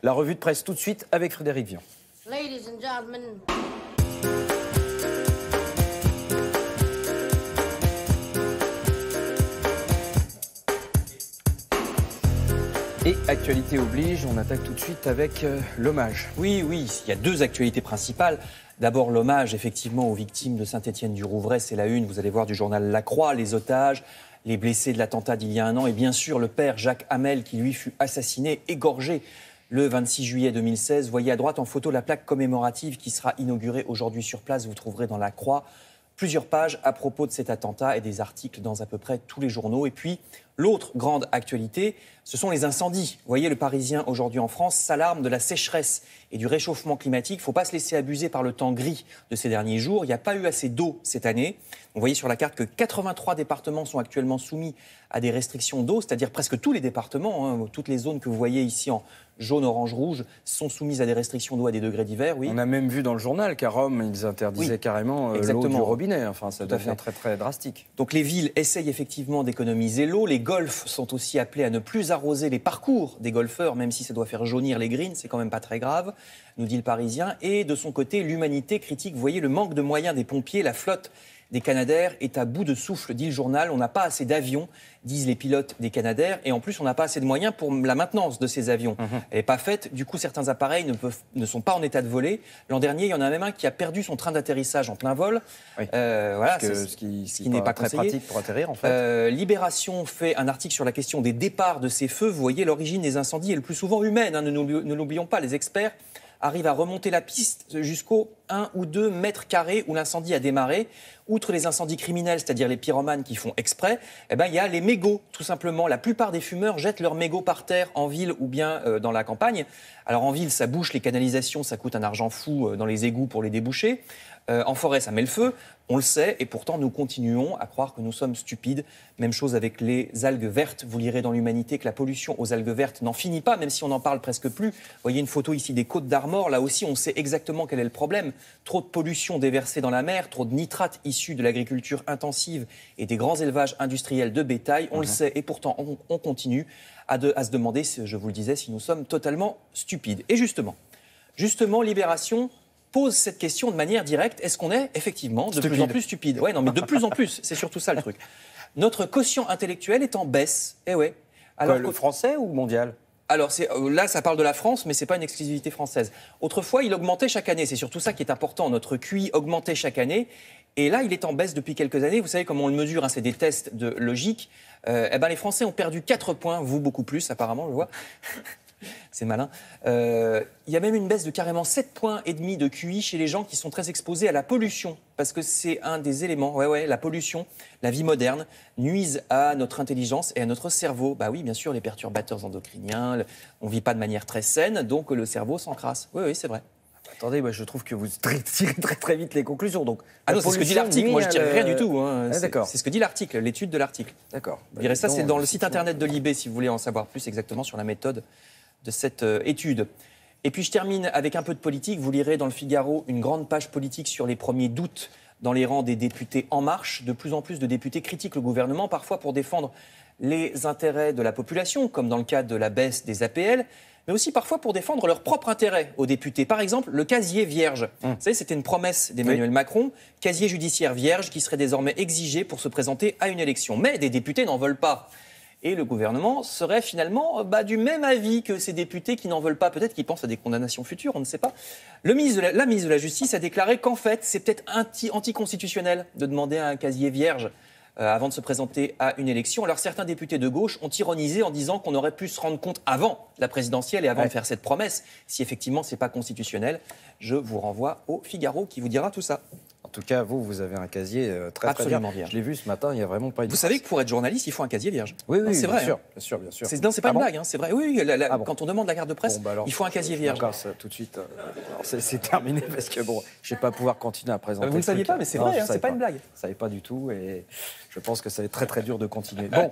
La revue de presse tout de suite avec Frédéric Vian. Ladies and gentlemen. Et actualité oblige, on attaque tout de suite avec l'hommage. Oui, il y a deux actualités principales. D'abord, l'hommage, effectivement, aux victimes de Saint-Étienne-du-Rouvray. C'est la une, vous allez voir, du journal La Croix, les otages, les blessés de l'attentat d'il y a un an. Et bien sûr, le père Jacques Hamel, qui lui fut assassiné, égorgé le 26 juillet 2016. Voyez à droite en photo la plaque commémorative qui sera inaugurée aujourd'hui sur place. Vous trouverez dans La Croix plusieurs pages à propos de cet attentat et des articles dans à peu près tous les journaux. Et puis, l'autre grande actualité, ce sont les incendies. Vous voyez, le Parisien, aujourd'hui en France, s'alarme de la sécheresse et du réchauffement climatique. Il ne faut pas se laisser abuser par le temps gris de ces derniers jours. Il n'y a pas eu assez d'eau cette année. Vous voyez sur la carte que 83 départements sont actuellement soumis à des restrictions d'eau, c'est-à-dire presque tous les départements, hein, toutes les zones que vous voyez ici en jaune, orange, rouge, sont soumises à des restrictions d'eau à des degrés divers. Oui. On a même vu dans le journal qu'à Rome, ils interdisaient carrément l'eau du robinet. Enfin, ça devient très, très drastique. Donc les villes essayent effectivement d'économiser l'eau. Les golfs sont aussi appelés à ne plus arroser les parcours des golfeurs, même si ça doit faire jaunir les greens, c'est quand même pas très grave, nous dit le Parisien. Et de son côté, l'humanité critique, vous voyez, le manque de moyens des pompiers, la flotte des Canadair est à bout de souffle, dit le journal. On n'a pas assez d'avions, disent les pilotes des Canadair. Et en plus, on n'a pas assez de moyens pour la maintenance de ces avions. Elle n'est pas faite. Du coup, certains appareils ne sont pas en état de voler. L'an dernier, il y en a même un qui a perdu son train d'atterrissage en plein vol. Oui. Voilà, ce qui n'est pas très conseillé. pratique pour atterrir, en fait. Libération fait un article sur la question des départs de ces feux. Vous voyez, l'origine des incendies est le plus souvent humaine. Hein, ne l'oublions pas, les experts arrivent à remonter la piste jusqu'aux 1 ou 2 mètres carrés où l'incendie a démarré. Outre les incendies criminels, c'est-à-dire les pyromanes qui font exprès, il y a les mégots, tout simplement. La plupart des fumeurs jettent leurs mégots par terre en ville ou bien dans la campagne. Alors en ville, ça bouche les canalisations, ça coûte un argent fou dans les égouts pour les déboucher. En forêt, ça met le feu, on le sait, et pourtant nous continuons à croire que nous sommes stupides. Même chose avec les algues vertes. Vous lirez dans l'Humanité que la pollution aux algues vertes n'en finit pas, même si on n'en parle presque plus. Vous voyez une photo ici des Côtes d'Armor. Là aussi, on sait exactement quel est le problème. Trop de pollution déversée dans la mer, trop de nitrates issus de l'agriculture intensive et des grands élevages industriels de bétail. On le sait, et pourtant on continue à se demander, je vous le disais, si nous sommes totalement stupides. Et justement, Libération pose cette question de manière directe. Est-ce qu'on est effectivement de plus en plus stupide ? Ouais, non, mais de plus en plus, c'est surtout ça le truc. Notre quotient intellectuel est en baisse. Eh ouais. Alors le français ou mondial ? Alors là, ça parle de la France, mais ce n'est pas une exclusivité française. Autrefois, il augmentait chaque année. C'est surtout ça qui est important. Notre QI augmentait chaque année. Et là, il est en baisse depuis quelques années. Vous savez comment on le mesure, hein, c'est des tests de logique. Les Français ont perdu 4 points, vous beaucoup plus apparemment, je vois. C'est malin. Il y a même une baisse de carrément 7,5 points de QI chez les gens qui sont très exposés à la pollution. Parce que c'est un des éléments, la pollution, la vie moderne, nuisent à notre intelligence et à notre cerveau. Bah oui, bien sûr, les perturbateurs endocriniens, on ne vit pas de manière très saine, donc le cerveau s'encrasse. Oui, c'est vrai. Attendez, je trouve que vous tirez très très vite les conclusions. Donc, non, c'est ce que dit l'article. Moi, je ne tire rien du tout. Hein. D'accord. C'est ce que dit l'article, l'étude de l'article. D'accord. Vous verrez ça, c'est dans le site internet de l'IB, si vous voulez en savoir plus exactement sur la méthode de cette étude. Et puis je termine avec un peu de politique. Vous lirez dans le Figaro une grande page politique sur les premiers doutes dans les rangs des députés En Marche. De plus en plus de députés critiquent le gouvernement, parfois pour défendre les intérêts de la population, comme dans le cas de la baisse des APL, mais aussi parfois pour défendre leurs propres intérêts aux députés. Par exemple, le casier vierge. Vous savez, c'était une promesse d'Emmanuel Macron, casier judiciaire vierge qui serait désormais exigé pour se présenter à une élection. Mais des députés n'en veulent pas. Et le gouvernement serait finalement du même avis que ces députés qui n'en veulent pas. Peut-être qu'ils pensent à des condamnations futures, on ne sait pas. La ministre de la Justice a déclaré qu'en fait, c'est peut-être anticonstitutionnel de demander un casier vierge avant de se présenter à une élection. Alors certains députés de gauche ont ironisé en disant qu'on aurait pu se rendre compte avant la présidentielle et avant de faire cette promesse, si effectivement ce n'est pas constitutionnel. Je vous renvoie au Figaro qui vous dira tout ça. En tout cas, vous avez un casier très absolument vierge. Je l'ai vu ce matin, il n'y a vraiment pas... Vous savez que pour être journaliste, il faut un casier vierge. Oui, c'est vrai. Bien sûr. Non, c'est pas une blague, hein, c'est vrai. Oui, quand on demande la carte de presse, il faut un casier vierge. Ça, tout de suite, c'est terminé parce que je ne vais pas pouvoir continuer à présenter. Vous ne saviez pas, mais c'est vrai, c'est pas une blague. Je ne savais pas du tout et je pense que ça va être très très dur de continuer. Bon.